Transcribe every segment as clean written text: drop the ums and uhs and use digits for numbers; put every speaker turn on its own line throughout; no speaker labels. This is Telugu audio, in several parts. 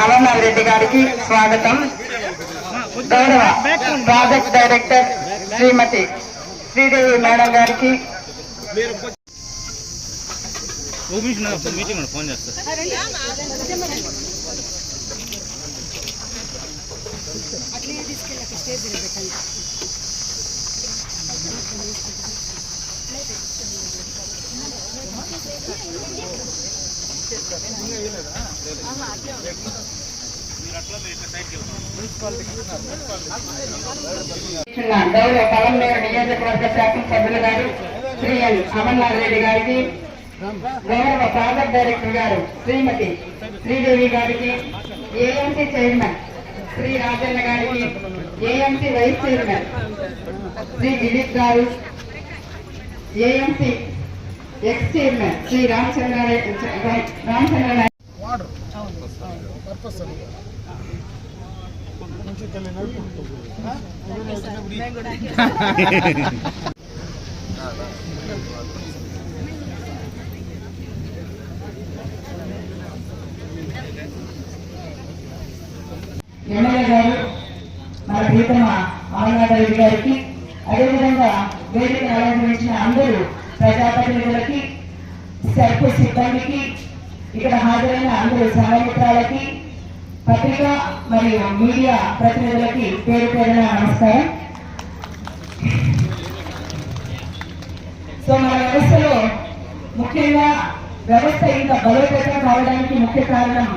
అమర్నాథ్ రెడ్డి గారికి స్వాగతం. గౌరవ ప్రాజెక్ట్ డైరెక్టర్ శ్రీమతి శ్రీదేవి మేడం గారికి
ఫోన్ చేస్తారు.
గౌరవ పలంనేరు నియోజకవర్గ శాసనసభ్యులు గారు శ్రీ ఎన్ అమర్నాథ్ రెడ్డి గారికి, గౌరవ ప్రాజెక్ట్ డైరెక్టర్ గారు శ్రీమతి శ్రీదేవి గారికి, ఏఎంసీ చైర్మన్ శ్రీ రాజన్న గారికి, AMC vice chairman Shri Dilip గారు, AMC ex chairman Shri Ramachandra MLA గారు మన ప్రీతమ అమర్నాథ్ రెడ్డి గారికి, అదేవిధంగా వేదికను అలంకరించిన అందరూ ప్రజాప్రతినిధులకి, సర్పు సిబ్బందికి, ఇక్కడ హాజరైన అందరూ సంఘమిత్రాలకి, పత్రికా మరియు మీడియా ప్రతినిధులకి పేరు పేరున నమస్కారం. సో మన వ్యవస్థలో ముఖ్యంగా వ్యవస్థ ఇంత బలోపేతం కావడానికి ముఖ్య కారణం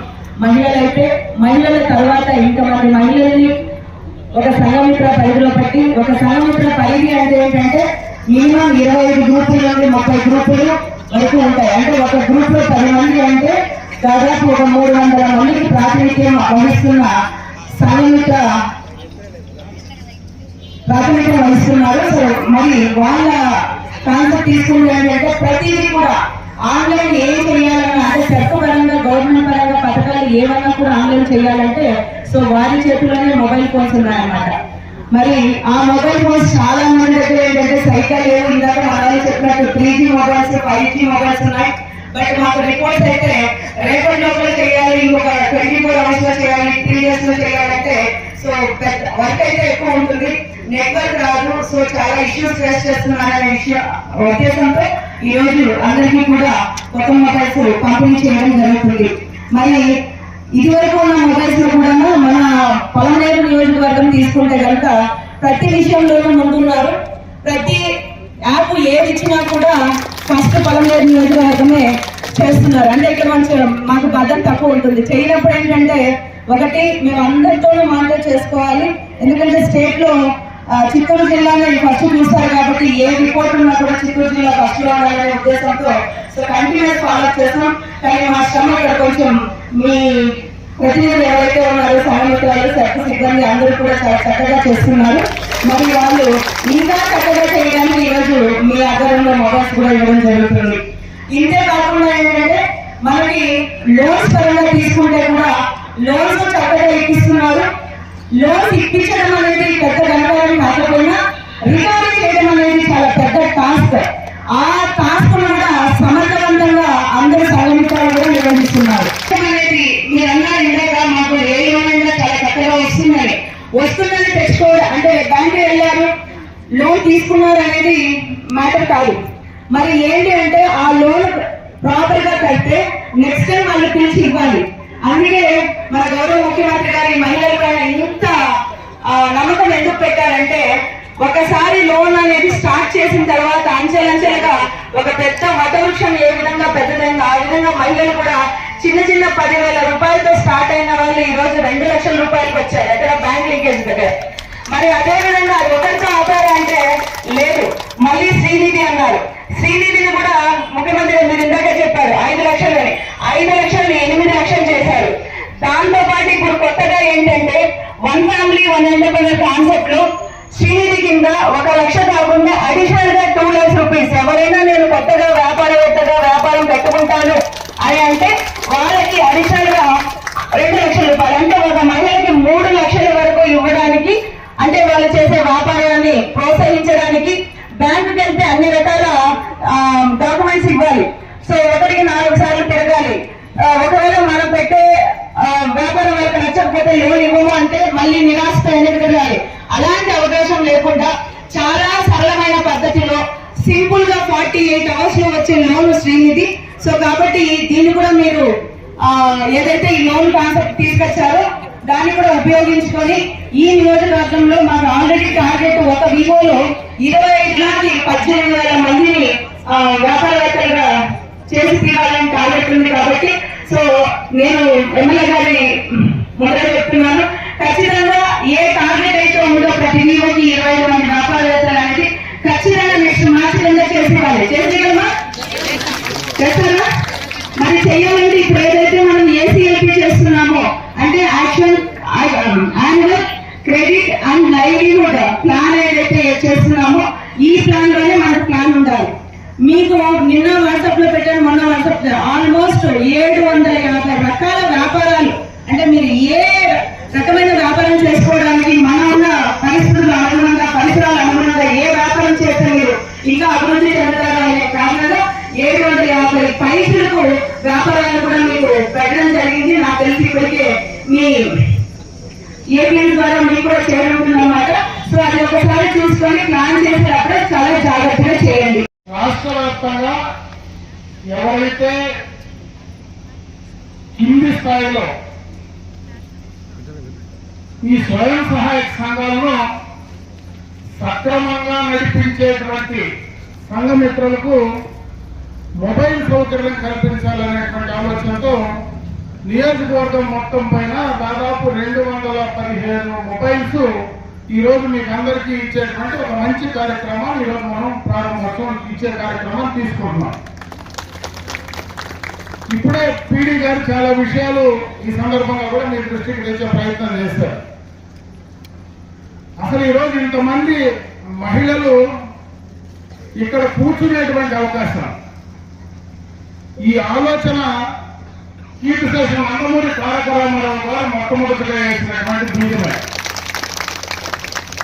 మహిళలైతే, మహిళల తర్వాత ఇంతమంది మహిళల్ని ఒక సంఘమిత్ర పరిధిలో పెట్టి, ఒక సంఘమిత్ర పరిధి అంటే ఏంటంటే మినిమం 25 గ్రూపుల నుండి 30 గ్రూపులు వరకు ఉంటాయి. అంటే ఒక గ్రూప్ లో 10 మంది అంటే దాదాపు ఒక 300 మందికి ప్రాతినిధ్యం వహిస్తున్న సంఘమిత్ర ప్రాతినిధ్యం వహిస్తున్నారు. సో మరి వాళ్ళ కాన్సెప్ట్ తీసుకుంటే అంటే ప్రతిదీ కూడా ఆన్లైన్ ఏం చేయాలన్నా, అంటే చట్ట పరంగా గవర్నమెంట్ పరంగా పథకాలు ఏమన్నా కూడా ఆన్లైన్ చేయాలంటే సో వారి చేతుల్లోనే మొబైల్ ఫోన్స్ ఉన్నాయన్నమాట. మరి ఆ మొబైల్ ఫోన్స్ చాలా మంది దగ్గర ఏంటంటే సైకిల్ లేవు. ఇందాక మనం చెప్పినట్టు 3G మొబైల్స్, 5G మొబైల్స్ ఉన్నాయి. బట్ మాకు రిపోర్ట్స్ అయితే రేపటి లోపల చేయాలి, ఇంకొక 24 hours లో చేయాలి, 3 years లో చేయాలంటే సో వర్క్ అయితే ఎక్కువ ఉంటుంది, నెట్వర్క్ రాదు. సో చాలా ఇష్యూస్ ఫేస్ చేస్తున్నారనే ఉద్దేశంతో ఈ రోజు అందరికీ కూడా కొత్త మొబైల్స్ పంపిణీ చేయడం జరుగుతుంది. మరి ఇదివరకు ఉన్న మొబైల్స్ లో కూడా మన పొలంనేరు నియోజకవర్గం తీసుకుంటే కనుక ప్రతి విషయంలోనూ ముందున్నారు. ప్రతి యాప్ ఏది ఇచ్చినా కూడా ఫస్ట్ పొలంనేరు నియోజకవర్గమే చేస్తున్నారు. అంటే ఇక్కడ మాకు బడ్జెట్ తక్కువ ఉంటుంది. చేయనప్పుడు ఏంటంటే ఒకటి మేము అందరితోనూ మానిటర్ చేసుకోవాలి. ఎందుకంటే స్టేట్ లో చిత్తూరు జిల్లానే ఫస్ట్ చూస్తారు కాబట్టి ఏ రిపోర్ట్ ఉన్నా కూడా చిత్తూరు జిల్లా ఫస్ట్ లో ఉండాలనే ఉద్దేశంతో సో కంటిన్యూస్ ఫాలో చేస్తాం. కానీ మా శ్రమ ఇక్కడ కొంచెం మీ ప్రతినిధులు ఎవరైతే ఉన్నారో సంఘమిత్రాలు, సర్ప సిబ్బంది అందరూ కూడా చాలా చక్కగా చేస్తున్నారు. మరి వాళ్ళు ఇంకా చక్కగా చేయడానికి ఈరోజు మీ ఆధారంలో మొబైల్స్ కూడా ఇవ్వడం జరుగుతుంది. ఇంతే కాకుండా ఏంటంటే మనకి లోన్స్ పరంగా తీసుకుంటే కూడా లోన్స్ చక్కగా ఇప్పిస్తున్నారు. లోన్స్ ఇప్పించడం అనేది పెద్ద గణకారం కాకపోయినా రికవరీ చేయడం అనేది చాలా పెద్ద టాస్క్. ఆ టాస్క్ కూడా సమర్థవంతంగా అందరూ సంఘమిత్రాలు కూడా నిర్వహిస్తున్నారు. అనేది మీరన్నా ఇందాక మాకు ఏ లోన్ అయినా చాలా చక్కగా వస్తుందని తెచ్చుకోవడం అంటే బ్యాంకు వెళ్ళారు, లోన్ తీసుకున్నారు అనేది మ్యాటర్ కాదు. మరి ఏంటి అంటే ఆ లోన్ ప్రాపర్ గా కడితే నెక్స్ట్ టైం వాళ్ళు పిలిచి ఇవ్వాలి. అందుకే మన గౌరవ ముఖ్యమంత్రి గారి మహిళల పైన ఇంత నమ్మకం ఎందుకు పెట్టారంటే ఒకసారి లోన్ అనేది స్టార్ట్ చేసిన తర్వాత అంచెలంచెలుగా ఒక పెద్ద వటవృక్షం ఏ విధంగా పెద్దదైందో ఆ విధంగా మహిళలు కూడా చిన్న చిన్న 10,000 రూపాయలతో స్టార్ట్ అయిన వాళ్ళు ఈ రోజు 2 లక్షల రూపాయలకు వచ్చారు అక్కడ బ్యాంక్ లింకేజ్ దగ్గర. మరి అదే విధంగా అది ఒకరితో ఆపారా అంటే లేదు, మళ్ళీ శ్రీనిధి అన్నారు. శ్రీనిధిని కూడా ముఖ్యమంత్రి మీరు ఇందాక చెప్పారు 5 లక్షలని 5 లక్షలని 8 లక్షలు చేశారు. దాంతో పాటు ఇప్పుడు కొత్తగా ఏంటంటే 1 ఫ్యామిలీ 1 ఎంటర్ప్రైనర్ కాన్సెప్ట్ లో శ్రీనిధి కింద 1 లక్ష కాకుండా అడిషనల్ గా 2 lakhs రూపీస్ ఎవరైనా నేను కొత్తగా వ్యాపారం పెట్టుకుంటాను అని అంటే వాళ్ళకి అడిషనల్ గా 2 లక్షల రూపాయలు, అంటే ఒక మహిళకి 3 లక్షల వరకు ఇవ్వడానికి, అంటే వాళ్ళు చేసే వ్యాపారాన్ని ప్రోత్సహించడానికి బ్యాంకుకి వెళ్తే అన్ని రకాల డాక్యుమెంట్స్ ఇవ్వాలి. సో ఒకరికి 4 సార్లు తిరగాలి. ఒకవేళ మనం పెట్టే వ్యాపారం లేకపోతే లోన్ ఇవ్వము అంటే మళ్ళీ నిరాశతో ఎన్నికలు. అలాంటి అవకాశం లేకుండా చాలా సరళమైన పద్ధతిలో సింపుల్ గా 48 hours లో వచ్చే లోన్ శ్రీనిధి. సో కాబట్టి దీన్ని కూడా మీరు ఏదైతే ఈ లోన్ కాన్సెప్ట్ తీసుకొచ్చారో దాన్ని కూడా ఉపయోగించుకొని ఈ నియోజకవర్గంలో మాకు ఆల్రెడీ టార్గెట్ ఒక వివోలో 18,000 మందిని వ్యాపారవేత్తలుగా చేసి తీరాలని టార్గెట్ ఉంది. కాబట్టి సో నేను ఎమ్మెల్యే గారి మొదలు చెప్తున్నాను, ఖచ్చితంగా ఏ టార్గెట్ అయితే ఉందో ప్రతి వివోకి 25 మంది వ్యాపారవేత్తలు అనేది ఖచ్చితంగా నెక్స్ట్ మార్చి కింద చేసేవాళ్ళు. చేసేయగలమా? చేస్తారా? మరి చెయ్యాలంటే ఇప్పుడు ఏదైతే మనం ఏసీఎల్పీ చేస్తున్నామో అంటే annual credit and livelihood plan ఏదైతే చేస్తున్నామో ఈ ప్లాన్ లోనే మనకు ప్లాన్ ఉండాలి. మీకు నిన్న వాట్సాప్ లో పెట్టాను, మొన్న వాట్సాప్ ఆల్మోస్ట్ 750 రకాల వ్యాపారాలు, అంటే మీరు ఏ రకమైన వ్యాపారం చేసుకోవడానికి మన ఉన్న పరిస్థితులు అనుగుణంగా పరిసరాలు అనుగుణంగా ఏ వ్యాపారం చేస్తే మీరు ఇంకా అభివృద్ధి చెందుతారు అనే కారణంగా 750 పైసలకు వ్యాపారాలు కూడా మీకు పెట్టడం జరిగింది. నాకు తెలిసి ఇప్పటికే మీ ఏపీఎం ద్వారా మీకు కూడా చేరుతుందన్నమాట. సో అది ఒకసారి చూసుకొని ప్లాన్ చేసేటప్పుడు చాలా జాగ్రత్తగా చేయండి.
రాష్ట్ర వ్యాప్తంగా ఎవరైతే కింది స్థాయిలో ఈ స్వయం సహాయక సంఘాలను సక్రమంగా నడిపించేటువంటి సంఘమిత్రులకు మొబైల్ సౌకర్యం కల్పించాలనేటువంటి ఆలోచనతో నియోజకవర్గం మొత్తం పైన దాదాపు 215 మొబైల్స్ ఈ రోజు మీకు అందరికీ ఇచ్చేటువంటి ఒక మంచి కార్యక్రమాన్ని ఈరోజు మనం ప్రారంభోత్సవం ఇచ్చే కార్యక్రమాన్ని తీసుకుంటున్నాం. ఇప్పుడే పీడీ గారు చాలా విషయాలు ఈ సందర్భంగా కూడా మీ దృష్టికి తెచ్చే ప్రయత్నం చేశారు. అసలు ఈరోజు ఇంతమంది మహిళలు ఇక్కడ కూర్చునేటువంటి అవకాశం, ఈ ఆలోచన కీర్తిశేషం నందమూరి తారక రామారావు గారు మొట్టమొదటిగా వేసినటువంటి బీజమే.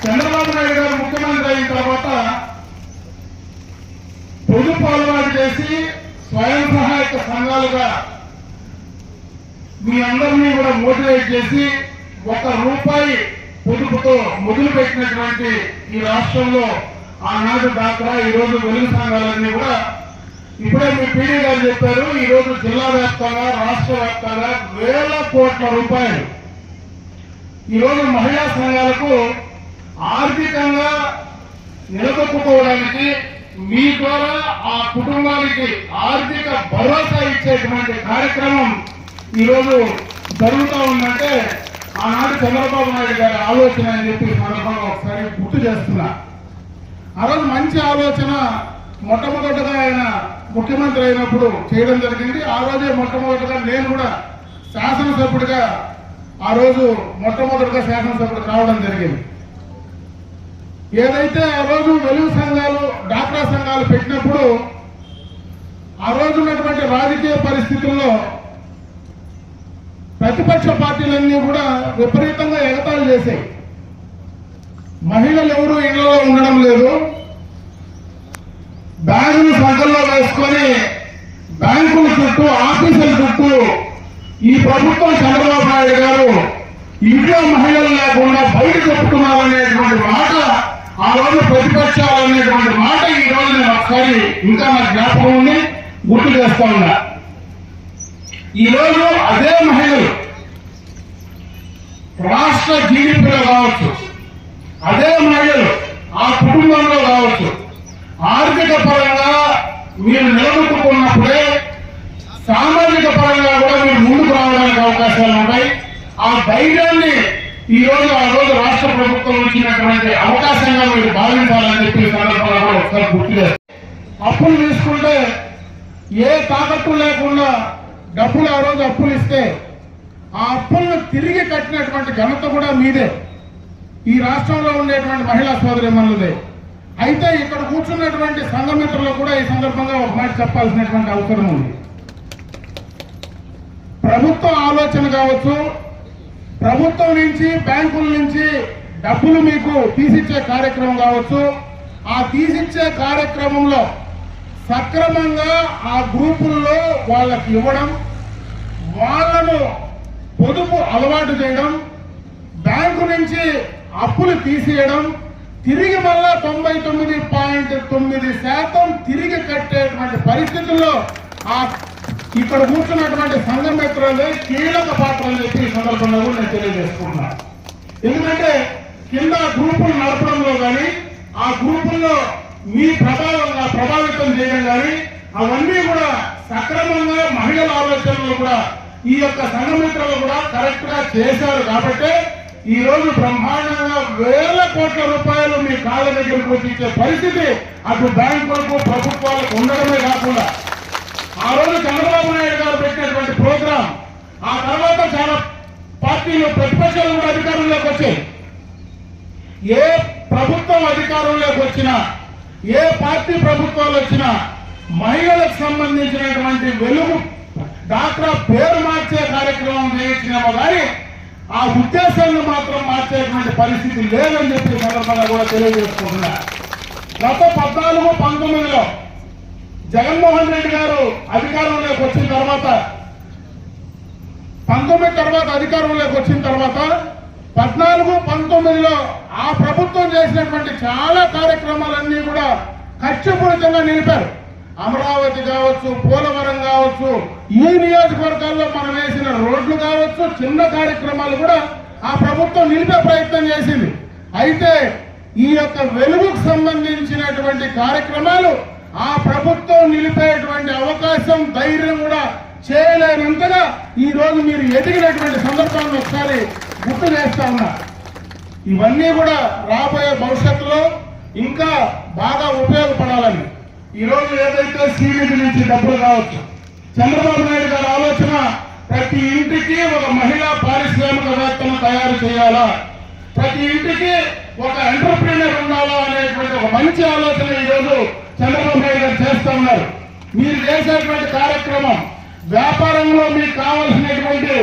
చంద్రబాబు నాయుడు గారు ముఖ్యమంత్రి అయిన తర్వాత పొదుపు అలవాటు చేసి స్వయం సహాయక సంఘాలుగా మీ అందరినీ కూడా మోటివేట్ చేసి ₹1 పొదుపుతో మొదలు పెట్టినటువంటి ఈ రాష్ట్రంలో ఆనాడు డాక్రా ఈరోజు వెలుగు సంఘాలన్నీ కూడా ఇప్పుడే మీ పీడీ గారు చెప్పారు. ఈరోజు జిల్లా వ్యాప్తంగా రాష్ట్ర వ్యాప్తంగా వేల కోట్ల రూపాయలు ఈరోజు మహిళా సంఘాలకు ఆర్థికంగా నిలదొక్కుకోవడానికి మీ ద్వారా ఆ కుటుంబానికి ఆర్థిక భరోసా ఇచ్చేటువంటి కార్యక్రమం ఈరోజు జరుగుతూ ఉందంటే ఆనాడు చంద్రబాబు నాయుడు గారి ఆలోచన అని చెప్పి సందర్భంగా ఒకసారి గుర్తు చేస్తున్నా. ఆ రోజు మంచి ఆలోచన మొట్టమొదటిగా ఆయన ముఖ్యమంత్రి అయినప్పుడు చేయడం జరిగింది. ఆ రోజే మొట్టమొదటిగా నేను కూడా శాసనసభ్యుడిగా ఆ రోజు మొట్టమొదటిగా శాసనసభ్యుడు కావడం జరిగింది. ఏదైతే ఆ రోజు వెలుగు సంఘాలు డాక్రా సంఘాలు పెట్టినప్పుడు ఆ రోజు ఉన్నటువంటి రాజకీయ పరిస్థితుల్లో ప్రతిపక్ష పార్టీలన్నీ కూడా విపరీతంగా ఎగతాళి చేశాయి. మహిళలు ఎవరు ఇళ్లలో ఉండడం లేదు, బ్యాగులు సంఘంలో వేసుకొని బ్యాంకుల చుట్టూ ఆఫీసుల చుట్టూ ఈ ప్రభుత్వం చంద్రబాబు నాయుడు గారు ఇంట్లో మహిళలు లేకుండా బయట చెప్తున్నారనేటువంటి మాట ఆ రోజు ప్రతిపక్షాలు అనేటువంటి మాట ఈ రోజు నేను ఒకసారి ఇంకా నా జ్ఞాపకం ఉంది, గుర్తు చేస్తా ఉన్నా. ఈ రోజు అదే మహిళలు రాష్ట్ర జీడీపీలో కావచ్చు, అదే మహిళలు ఆ కుటుంబంలో కావచ్చు, ఆర్థిక పరంగా మీరు నిలబెట్టుకున్నప్పుడే సామాజిక పరంగా కూడా మీరు ముందుకు రావడానికి అవకాశాలు ఉంటాయి. ఆ ధైర్యాన్ని ఈ రోజు ఆ రోజు రాష్ట్ర ప్రభుత్వం ఇచ్చినటువంటి అవకాశంగా మీరు భావించాలని చెప్పి సందర్భంగా కూడా ఒకసారి గుర్తు చేస్తారు. అప్పులు తీసుకుంటే ఏ తాకట్టు లేకుండా డబ్బులు ఆ రోజు అప్పులు ఇస్తే ఆ అప్పులను తిరిగి కట్టినటువంటి ఘనత కూడా మీదే, ఈ రాష్ట్రంలో ఉండేటువంటి మహిళా సోదరిమణులదే. అయితే ఇక్కడ కూర్చున్నటువంటి సంఘమిత్రులకు కూడా ఈ సందర్భంగా ఒక మాట చెప్పాల్సినటువంటి అవసరం ఉంది. ప్రభుత్వ ఆలోచన కావచ్చు, ప్రభుత్వం నుంచి బ్యాంకుల నుంచి డబ్బులు మీకు తీసిచ్చే కార్యక్రమం కావచ్చు, ఆ తీసిచ్చే కార్యక్రమంలో సక్రమంగా ఆ గ్రూపుల్లో వాళ్ళకి ఇవ్వడం, వాళ్ళను పొదుపు అలవాటు చేయడం, బ్యాంకు నుంచి అప్పులు తీసేయడం, తిరిగి మళ్ళా 99.9% తిరిగి కట్టేటువంటి పరిస్థితుల్లో ఇక్కడ కూర్చున్నటువంటి సంఘమిత్రులే కీలక పాత్ర అని చెప్పి ఈ సందర్భంగా కూడా నేను తెలియజేసుకుంటున్నాను. ఎందుకంటే కింద గ్రూపులు నడపడంలో కానీ ఆ గ్రూపుల్లో మీ ప్రభావితం చేయడం కానీ అవన్నీ కూడా సక్రమంగా మహిళల ఆలోచనలు కూడా ఈ యొక్క సంఘమిత్రులు కూడా కరెక్ట్ గా చేశారు. కాబట్టి ఈ రోజు బ్రహ్మాండంగా వేల కోట్ల రూపాయలు మీ కాళ్ళ దగ్గరకు వచ్చి ఇచ్చే పరిస్థితి అటు బ్యాంకులకు ప్రభుత్వాలకు ఉండడమే కాకుండా ఆ రోజు చంద్రబాబు నాయుడు గారు పెట్టినటువంటి ప్రోగ్రాం ఆ తర్వాత చాలా పార్టీలు ప్రతిపక్షాలు కూడా అధికారంలోకి వచ్చాయి. ఏ ప్రభుత్వం అధికారంలోకి వచ్చినా, ఏ పార్టీ ప్రభుత్వాలు వచ్చినా మహిళలకు సంబంధించినటువంటి వెలుగు డాక్టర్ పేరు మార్చే కార్యక్రమం చేయించినామో కానీ ఆ ఉద్దేశాన్ని మాత్రం మార్చేటువంటి పరిస్థితి లేదని చెప్పి సందర్భంగా కూడా తెలియజేసుకుంటున్నా. గత 14-19లో జగన్మోహన్ రెడ్డి గారు అధికారంలోకి వచ్చిన తర్వాత 19 తర్వాత అధికారంలోకి వచ్చిన తర్వాత 14-19లో ఆ ప్రభుత్వం చేసినటువంటి చాలా కార్యక్రమాలన్నీ కూడా ఖర్చుపూరితంగా నిలిపారు. అమరావతి కావచ్చు, పోలవరం కావచ్చు, ఈ నియోజకవర్గాల్లో మనం వేసిన రోడ్లు కావచ్చు, చిన్న కార్యక్రమాలు కూడా ఆ ప్రభుత్వం నిలిపే ప్రయత్నం చేసింది. అయితే ఈ యొక్క వెలుగుకు సంబంధించినటువంటి కార్యక్రమాలు ఆ ప్రభుత్వం నిలిపేటువంటి అవకాశం, ధైర్యం కూడా చేయలేనంతగా ఈ రోజు మీరు ఎదిగినటువంటి సందర్భాన్ని ఒకసారి గుర్తు చేస్తా ఉన్నా. ఇవన్నీ కూడా రాబోయే భవిష్యత్తులో ఇంకా బాగా ఉపయోగపడాలని ఈ రోజు ఏదైతే సీనిధి నుంచి డబ్బులు కావచ్చు, చంద్రబాబు నాయుడు గారి ఆలోచన ప్రతి ఇంటికి ఒక మహిళా పారిశ్రామికవేత్తను తయారు చేయాలా, ప్రతి ఇంటికి ఒక ఎంటర్ప్రీనర్ ఉండాలా అనేటువంటి ఒక మంచి ఆలోచన ఈ రోజు చంద్రబాబు నాయుడు గారు చేస్తా ఉన్నారు. మీరు చేసేటువంటి కార్యక్రమం వ్యాపారంలో మీకు కావాల్సినటువంటి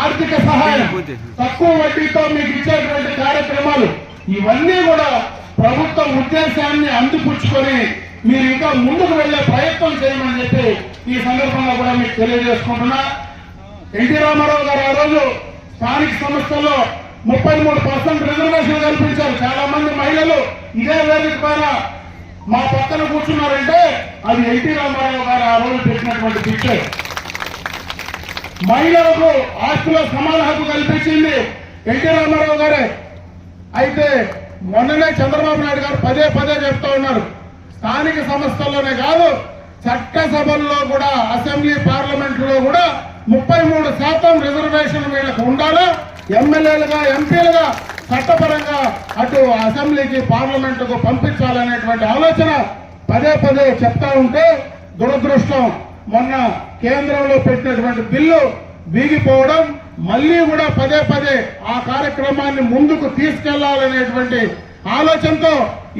ఆర్థిక సహాయం, తక్కువ వడ్డీతో మీకు ఇచ్చేటువంటి కార్యక్రమాలు ఇవన్నీ కూడా ప్రభుత్వ ఉద్దేశాన్ని అందిపుచ్చుకొని మీరు ఇంకా ముందుకు వెళ్లే ప్రయత్నం చేయమని చెప్పి ఈ సందర్భంగా కూడా మీకు తెలియజేసుకుంటున్నా. ఎన్టీ రామారావు గారు ఆ రోజు స్థానిక సంస్థల్లో 33% రిజర్వేషన్ కల్పించారు. చాలా మంది మహిళలు ఇదే వేదిక పైన మా పక్కన కూర్చున్నారంటే అది ఎన్టీ రామారావు గారు ఆ రోజు పెట్టినటువంటి పిక్చర్. మహిళలకు ఆస్తిలో సమాన హక్కు కల్పించింది ఎన్టీ రామారావు గారే. అయితే మొన్ననే చంద్రబాబు నాయుడు గారు పదే చెప్తా ఉన్నారు, స్థానిక సంస్థల్లోనే కాదు చట్టసభల్లో కూడా, అసెంబ్లీ పార్లమెంట్లో కూడా 33% రిజర్వేషన్ వీళ్ళకు ఉండాలా, ఎమ్మెల్యేలుగా ఎంపీలుగా చట్టపరంగా అటు అసెంబ్లీకి పార్లమెంటుకు పంపించాలనేటువంటి ఆలోచన పదే చెప్తా ఉంటే దురదృష్టం మొన్న కేంద్రంలో పెట్టినటువంటి బిల్లు వీగిపోవడం, మళ్లీ కూడా పదే ఆ కార్యక్రమాన్ని ముందుకు తీసుకెళ్లాలనేటువంటి ఆలోచనతో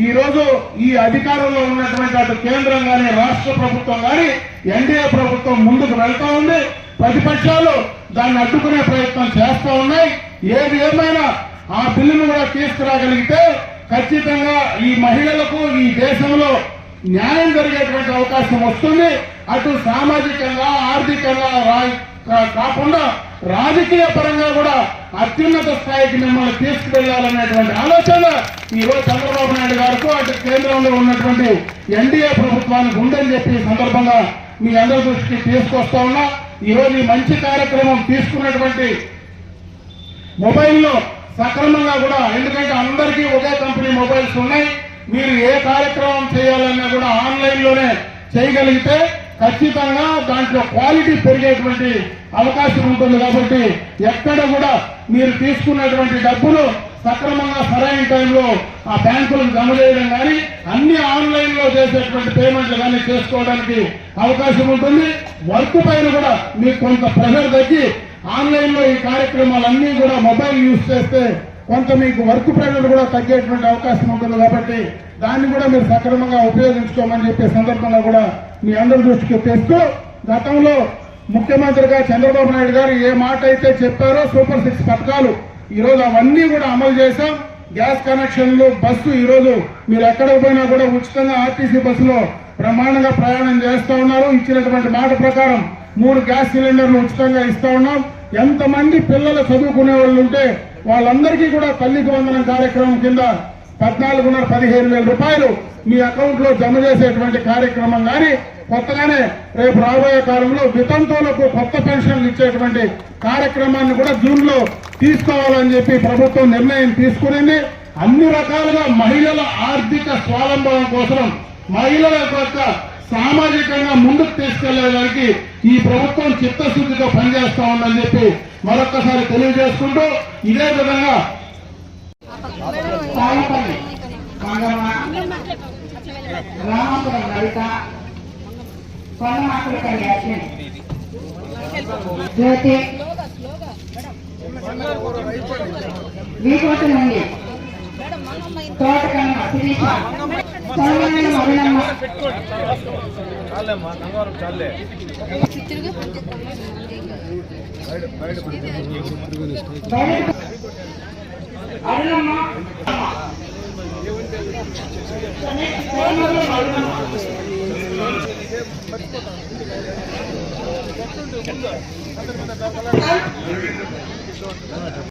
ఈ రోజు ఈ అధికారంలో ఉన్నటువంటి అటు కేంద్రం గాని, రాష్ట్ర ప్రభుత్వం గాని, ఎన్డీఏ ప్రభుత్వం ముందుకు వెళ్తా ఉంది. ప్రతిపక్షాలు దాన్ని అడ్డుకునే ప్రయత్నం చేస్తా ఉన్నాయి. ఏది ఏమైనా ఆ బిల్లును కూడా తీసుకురాగలిగితే ఖచ్చితంగా ఈ మహిళలకు ఈ దేశంలో న్యాయం జరిగేటువంటి అవకాశం వస్తుంది. అటు సామాజికంగా, ఆర్థికంగా కాకుండా రాజకీయ పరంగా కూడా అత్యున్నత స్థాయికి మిమ్మల్ని తీసుకువెళ్లాలనేటువంటి ఆలోచన ఈ రోజు చంద్రబాబు నాయుడు గారికి అటు కేంద్రంలో ఉన్నటువంటి ఎన్డీఏ ప్రభుత్వానికి ఉందని చెప్పి ఈ సందర్భంగా మీ అందరి దృష్టికి తీసుకొస్తా ఉన్నా. ఈ రోజు ఈ మంచి కార్యక్రమం తీసుకున్నటువంటి మొబైల్లో సక్రమంగా కూడా, ఎందుకంటే అందరికీ ఒకే కంపెనీ మొబైల్స్ ఉన్నాయి, మీరు ఏ కార్యక్రమం చేయాలన్నా కూడా ఆన్లైన్ లోనే చేయగలిగితే ఖచ్చితంగా దాంట్లో క్వాలిటీ పెరిగేటువంటి అవకాశం ఉంటుంది. కాబట్టి ఎక్కడ కూడా మీరు తీసుకున్నటువంటి డబ్బులు సక్రమంగా సరైన టైంలో ఆ బ్యాంకులకు జమ చేయడం కానీ, అన్ని ఆన్లైన్ లో చేసేటువంటి పేమెంట్లు కానీ చేసుకోవడానికి అవకాశం ఉంటుంది. వర్క్ పైన కూడా మీకు కొంత ప్రెషర్ తగ్గి ఆన్లైన్ లో ఈ కార్యక్రమాలన్నీ కూడా మొబైల్ యూజ్ చేస్తే కొంత మీకు వర్క్ ప్రెషర్ కూడా తగ్గేటువంటి అవకాశం ఉంటుంది. కాబట్టి దాన్ని కూడా మీరు సక్రమంగా ఉపయోగించుకోమని చెప్పే సందర్భంగా కూడా మీ అందరి దృష్టికి తెస్తూ, గతంలో ముఖ్యమంత్రిగా చంద్రబాబు నాయుడు గారు ఏ మాట అయితే చెప్పారో సూపర్ 6 పథకాలు ఈ రోజు అవన్నీ కూడా అమలు చేశాం. గ్యాస్ కనెక్షన్లు, బస్సు ఈ రోజు మీరు ఎక్కడికి పోయినా కూడా ఉచితంగా ఆర్టీసీ బస్సులో బ్రహ్మాండంగా ప్రయాణం చేస్తా ఉన్నారు. ఇచ్చినటువంటి మాట ప్రకారం 3 గ్యాస్ సిలిండర్లు ఉచితంగా ఇస్తా ఉన్నాం. ఎంతమంది పిల్లలు చదువుకునే వాళ్ళు ఉంటే వాళ్ళందరికీ కూడా తల్లికి వందనం కార్యక్రమం కింద 14,15,000 రూపాయలు మీ అకౌంట్ లో జమ చేసేటువంటి కార్యక్రమం కానీ కొత్తగానే రేపు రాబోయే కాలంలో వితంతువులకు కొత్త పెన్షన్లు ఇచ్చేటువంటి కార్యక్రమాన్ని కూడా జూన్ లో తీసుకోవాలని చెప్పి ప్రభుత్వం నిర్ణయం తీసుకునింది. అన్ని రకాలుగా మహిళల ఆర్థిక స్వావలంబన కోసం మహిళల యొక్క సామాజికంగా ముందుకు తీసుకెళ్లేదానికి ఈ ప్రభుత్వం చిత్తశుద్ధితో పనిచేస్తా ఉందని చెప్పి మరొక్కసారి తెలియజేసుకుంటూ ఇదే విధంగా
తాళపల్లి మంగమ్మ, రామాపురం లలిత, కొల్లమాకుల కళ్యాణి, జ్యోతి, వీకోటి నుండి తోటకమ్మ శిరీష, సోమనారాయణ అభినమ్మ, అరుణమ్మ